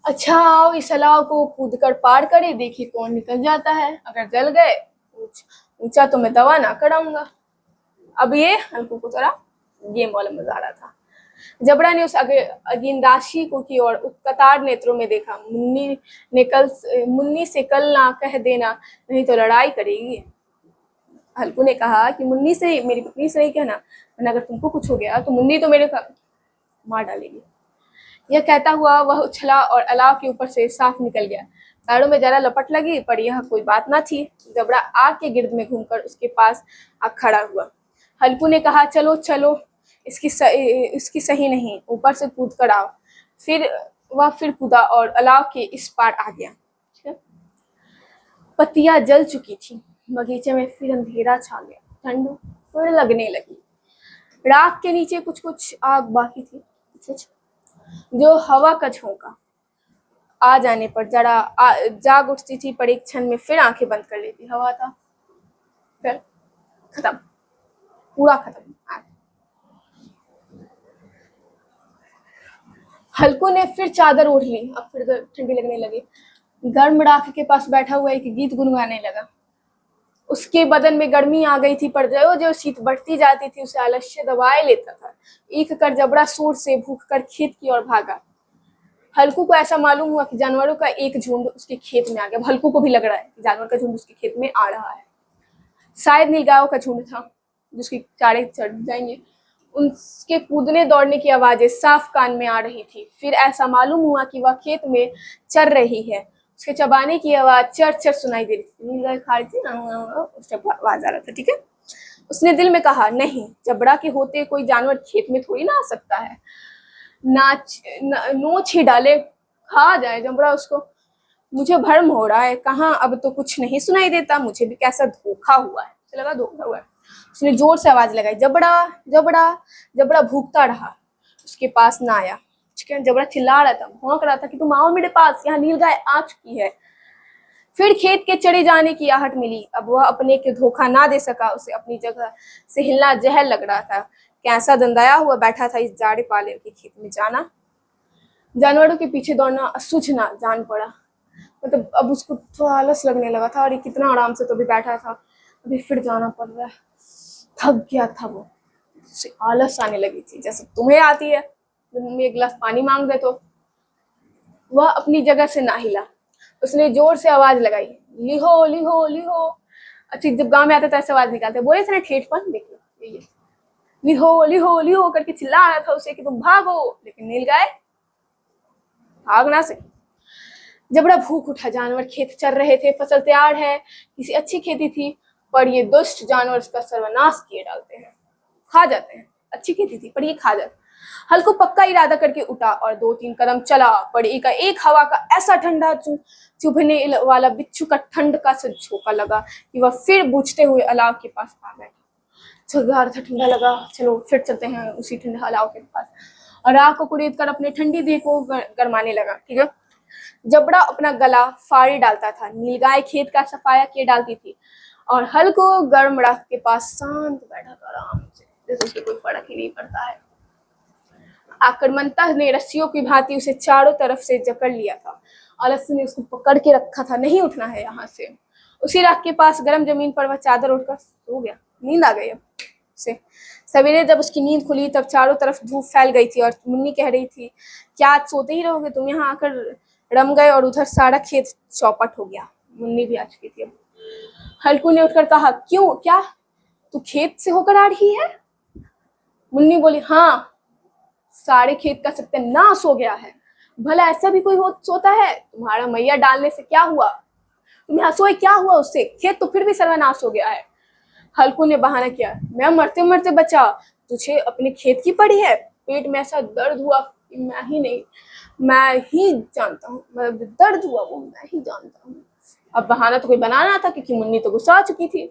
अच्छा आओ इस अलाव को कूद कर पार करे, देखिए कौन निकल जाता है। अगर जल गए ऊंचा तो मैं दवा ना कराऊंगा। अब ये हल्कू को थोड़ा गेम वाला मजा आ रहा था। जबड़ा ने उस अगेन राशि को की और कतार नेत्रों में देखा। मुन्नी से कल ना कह देना, नहीं तो लड़ाई करेगी। हल्कू ने कहा कि मुन्नी से, मेरी पत्नी से नहीं कहना, वरना अगर तुमको कुछ हो गया तो मुन्नी तो मेरे मार डालेगी। यह कहता हुआ वह उछला और अलाव के ऊपर से साफ निकल गया। पैरों में जरा लपट लगी, पर यह कोई बात ना थी। जबड़ा आग के गिर्द में घूमकर उसके पास आ खड़ा हुआ। हल्कू ने कहा, चलो चलो, इसकी सही नहीं, ऊपर से कूद कर आओ। फिर कूदा और अलाव के इस पार आ गया। पत्तियां जल चुकी थी, बगीचे में फिर अंधेरा छा गया, ठंड फिर लगने लगी। राख के नीचे कुछ कुछ आग बाकी थी, कुछ जो हवा का झोंका आ जाने पर जरा जाग उठती थी, पर एक क्षण में फिर आंखें बंद कर लेती। हवा था, फिर खत्म, पूरा खत्म। हल्कू ने फिर चादर ओढ़ ली, अब फिर ठंडी लगने लगी। गर्म राख के पास बैठा हुआ एक गीत गुनगुनाने लगा। उसके बदन में गर्मी आ गई थी, पर जो जो शीत बढ़ती जाती थी उसे आलस्य दबाए लेता था। ईख कर जबड़ा सूर से भूख कर खेत की ओर भागा। हल्कू को ऐसा मालूम हुआ कि जानवरों का एक झुंड उसके खेत में आ गया। हल्कू को भी लग रहा है कि जानवर का झुंड उसके खेत में आ रहा है। शायद नीलगायों का झुंड था, जिसके चारे चढ़ जाएंगे। उसके कूदने दौड़ने की आवाजें साफ कान में आ रही थी। फिर ऐसा मालूम हुआ कि वह खेत में चर रही है। उसके चबाने की आवाज चर चर सुनाई दे रही थी। नीलगाय खा रही थी, आवाज आ रहा था, ठीक है। उसने दिल में कहा, नहीं, जबड़ा के होते कोई जानवर खेत में थोड़ी ना आ सकता है। नोच ही डाले, खा जाए जबड़ा उसको। मुझे भ्रम हो रहा है, कहाँ अब तो कुछ नहीं सुनाई देता। मुझे भी कैसा धोखा हुआ है, मुझे लगा धोखा हुआ है। उसने जोर से आवाज लगाई, जबड़ा जबड़ा। जबड़ा भूखता रहा, उसके पास ना आया। जबड़ा चिल्ला रहा था, भौंक रहा था कि तुम आओ मेरे पास, यहाँ नीलगाय आ चुकी है। फिर खेत के चढ़े जाने की आहट मिली। अब वह अपने के धोखा ना दे सका। उसे अपनी जगह से हिलना जहर लग रहा था। कैसा दंदाया हुआ बैठा था इस जाड़े पाले के खेत में। जाना, जानवरों के पीछे दौड़ना असूझना जान पड़ा। मतलब अब उसको थोड़ा आलस लगने लगा था, और ये कितना आराम से तो भी बैठा था, अभी फिर जाना पड़ रहा है। थक गया था वो, उसे आलस आने लगी थी, जैसे तुम्हें आती है जब मम्मी एक गिलास पानी मांग दे तो। वह अपनी जगह से ना हिला। उसने जोर से आवाज लगाई, लिहो लिहो लिहो। अच्छा, जब गांव में आते तो ऐसे आवाज निकालते, बोले थे ना ठेठपन, देख लो ये लिहो लिहो लिहो करके चिल्ला रहा था उसे कि तुम भागो, लेकिन नीलगाय भाग ना सकी। जबड़ा भूख उठा। जानवर खेत चर रहे थे, फसल तैयार है, किसी अच्छी खेती थी, पर ये दुष्ट जानवर उसका सर्वनाश किए डालते हैं, खा जाते हैं। अच्छी खेती थी पर ये खा जाते। हल्को पक्का इरादा करके उठा और 2-3 कदम चला, पर एक हवा का ऐसा ठंडा चुभने वाला बिच्छू का ठंड का सा झोंका लगा कि वह फिर बुझते हुए अलाव के पास आ गया। चल ठंडा लगा, चलो फिर चलते हैं उसी ठंडे अलाव के पास। और आग को कुरेद कर अपने ठंडी देह को गरमाने लगा, ठीक है। जबड़ा अपना गला फाड़ी डालता था, नीलगाय खेत का सफाया किए डालती थी, और हल को गर्म राख के पास शांत बैठा था आराम से, जैसे उसे कोई फर्क ही नहीं पड़ता है। आक्रमणता ने रस्सियों की भांति उसे चारों तरफ से जकड़ लिया था, और रस्सी ने उसको पकड़ के रखा था, नहीं उठना है यहाँ से। उसी राख के पास गर्म जमीन पर वह चादर उठकर सो गया। नींद आ गई अब उसे। सवेरे जब उसकी नींद खुली तब चारों तरफ धूप फैल गई थी, और मुन्नी कह रही थी, क्या आज सोते ही रहोगे तुम? यहाँ आकर रम गए, और उधर सारा खेत चौपट हो गया। मुन्नी भी आ चुकी थी अब। हल्कू ने उठकर कहा, क्यों, क्या तू खेत से होकर आ रही है? मुन्नी बोली, हाँ, सारे खेत का सत्यानाश हो गया है। भला ऐसा भी कोई सोता है? तुम्हारा मैया डालने से क्या हुआ? तुम यहाँ सोए, क्या हुआ उससे? खेत तो फिर भी सर्वनाश हो गया है। हल्कू ने बहाना किया, मैं मरते मरते बचा, तुझे अपने खेत की पड़ी है? पेट में ऐसा दर्द हुआ कि मैं ही जानता हूँ, मतलब दर्द हुआ वो मैं ही जानता हूँ। अब बहाना तो कोई बनाना था, क्योंकि मुन्नी तो गुस्सा आ चुकी थी।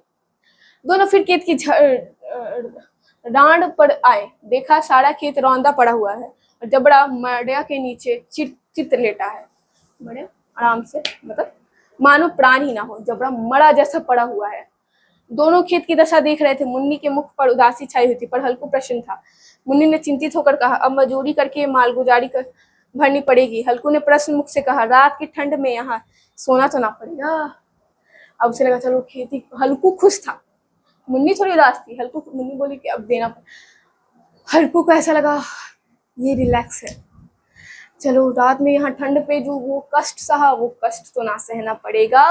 दोनों फिर खेत की डांड पर आए। देखा सारा खेत रौंदा पड़ा हुआ है, और जबड़ा मड़िया के नीचे चित लेटा है। बड़े आराम से, मतलब मानो प्राण ही ना हो, जबड़ा मड़ा जैसा पड़ा हुआ है। दोनों खेत की दशा देख रहे थे। मुन्नी के मुख पर उदासी छाई हुई थी, पर हल्कू प्रश्न था। मुन्नी ने चिंतित होकर कहा, अब मजदूरी करके मालगुजारी कर भरनी पड़ेगी। हल्कू ने प्रश्न मुख से कहा, रात की ठंड में यहाँ सोना तो ना पड़ेगा। अब उसे लगा चलो खेती, हल्कू खुश था, मुन्नी थोड़ी उदास थी। मुन्नी बोली कि अब देना हल्कू को ऐसा लगा ये रिलैक्स है, चलो रात में यहाँ ठंड पे जो वो कष्ट सहा वो कष्ट तो ना सहना पड़ेगा,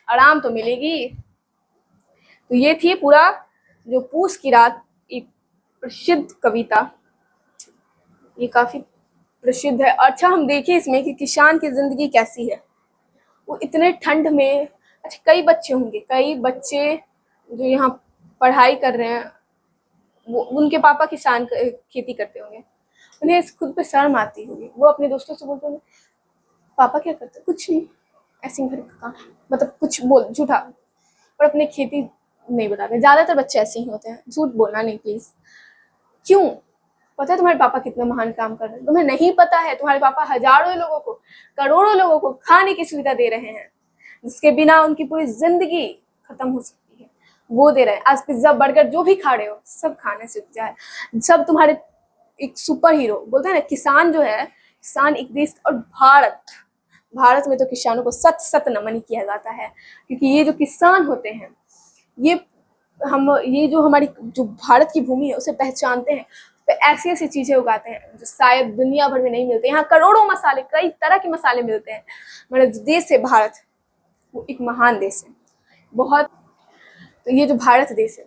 आराम तो मिलेगी। तो ये थी पूरा जो पूस की रात, एक प्रसिद्ध कविता, ये काफी प्रसिद्ध है। अच्छा हम देखिए इसमें कि किसान की जिंदगी कैसी है। वो इतने ठंड में, अच्छा कई बच्चे होंगे, कई बच्चे जो यहाँ पढ़ाई कर रहे हैं, वो उनके पापा किसान खेती करते होंगे, उन्हें खुद पे शर्म आती होगी। वो अपने दोस्तों से बोलते होंगे, पापा क्या करते? कुछ नहीं, ऐसे ही घर का काम, मतलब कुछ बोल झूठा, और अपने खेती नहीं बताते। ज्यादातर बच्चे ऐसे ही होते हैं, झूठ बोलना नहीं प्लीज। क्यों? पता है तुम्हारे पापा कितना महान काम कर रहे हैं? तुम्हें नहीं पता है, तुम्हारे पापा हजारों लोगों को, करोड़ों लोगों को खाने की सुविधा दे रहे हैं, जिसके बिना उनकी पूरी जिंदगी खत्म हो सकती है, वो दे रहे हैं। आज पिज्जा बर्गर जो भी खा रहे हो सब खाने से जाए, सब तुम्हारे एक सुपर हीरो बोलते हैं ना, किसान जो है, किसान एक देश, और भारत में तो किसानों को सत सत नमन किया जाता है, क्योंकि ये जो किसान होते हैं, ये जो हमारी जो भारत की भूमि है उसे पहचानते हैं, तो ऐसी ऐसी चीजें उगाते हैं जो शायद दुनिया भर में नहीं मिलते। यहाँ करोड़ों मसाले, कई तरह के मसाले मिलते हैं। हमारा जो देश है भारत, वो एक महान देश है बहुत। तो ये जो भारत देश है,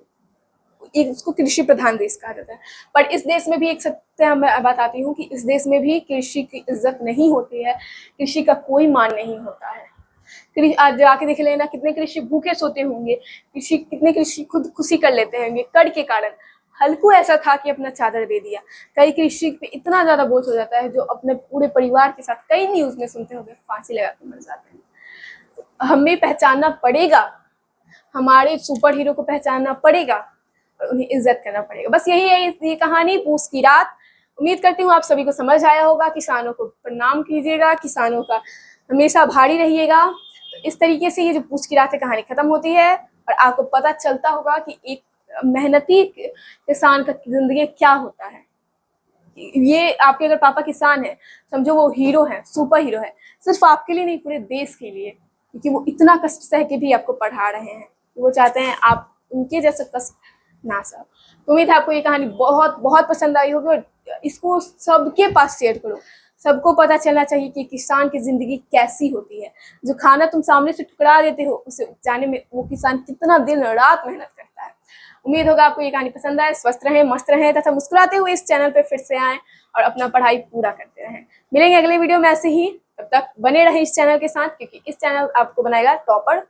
एक उसको कृषि प्रधान देश कहा जाता है। पर इस देश में भी एक सत्य मैं बताती हूँ कि इस देश में भी कृषि की इज्जत नहीं होती है, कृषि का कोई मान नहीं होता है। आज जाके देख लेना कितने कृषि भूखे सोते होंगे, कितने कृषि खुद खुशी कर लेते होंगे कर के कारण। हल्कू ऐसा था कि अपना चादर दे दिया। कई कृषि पे इतना ज्यादा बोझ हो जाता है जो अपने पूरे परिवार के साथ, कई न्यूज में सुनते होंगे, फांसी लगा के मर जाते हैं। तो हमें पहचानना पड़ेगा, हमारे सुपर हीरो को पहचानना पड़ेगा और उन्हें इज्जत करना पड़ेगा। बस यही है ये कहानी पूस की रात। उम्मीद करती हूँ आप सभी को समझ आया होगा। किसानों को प्रणाम कीजिएगा, किसानों का हमेशा आभारी रहिएगा। तो इस तरीके से ये जो पूस की रात है कहानी खत्म होती है और आपको पता चलता होगा कि एक मेहनती किसान का जिंदगी क्या होता है। ये आपके अगर पापा किसान है, समझो वो हीरो है, सुपर हीरो है, सिर्फ आपके लिए नहीं पूरे देश के लिए, क्योंकि वो इतना कष्ट सह के भी आपको पढ़ा रहे हैं। वो चाहते हैं आप उनके जैसे कष्ट ना सह। तो उम्मीद है आपको ये कहानी बहुत बहुत पसंद आई होगी और इसको सबके पास शेयर करो। सबको पता चलना चाहिए कि किसान की जिंदगी कैसी होती है। जो खाना तुम सामने से ठुकरा देते हो उसे उपजाने में वो किसान कितना दिन रात मेहनत करता है। उम्मीद होगा आपको ये कहानी पसंद आए। स्वस्थ रहें, मस्त रहें तथा मुस्कुराते हुए इस चैनल पे फिर से आएं और अपना पढ़ाई पूरा करते रहें। मिलेंगे अगले वीडियो में ऐसे ही, तब तक बने रहें इस चैनल के साथ, क्योंकि इस चैनल आपको बनाएगा टॉपर।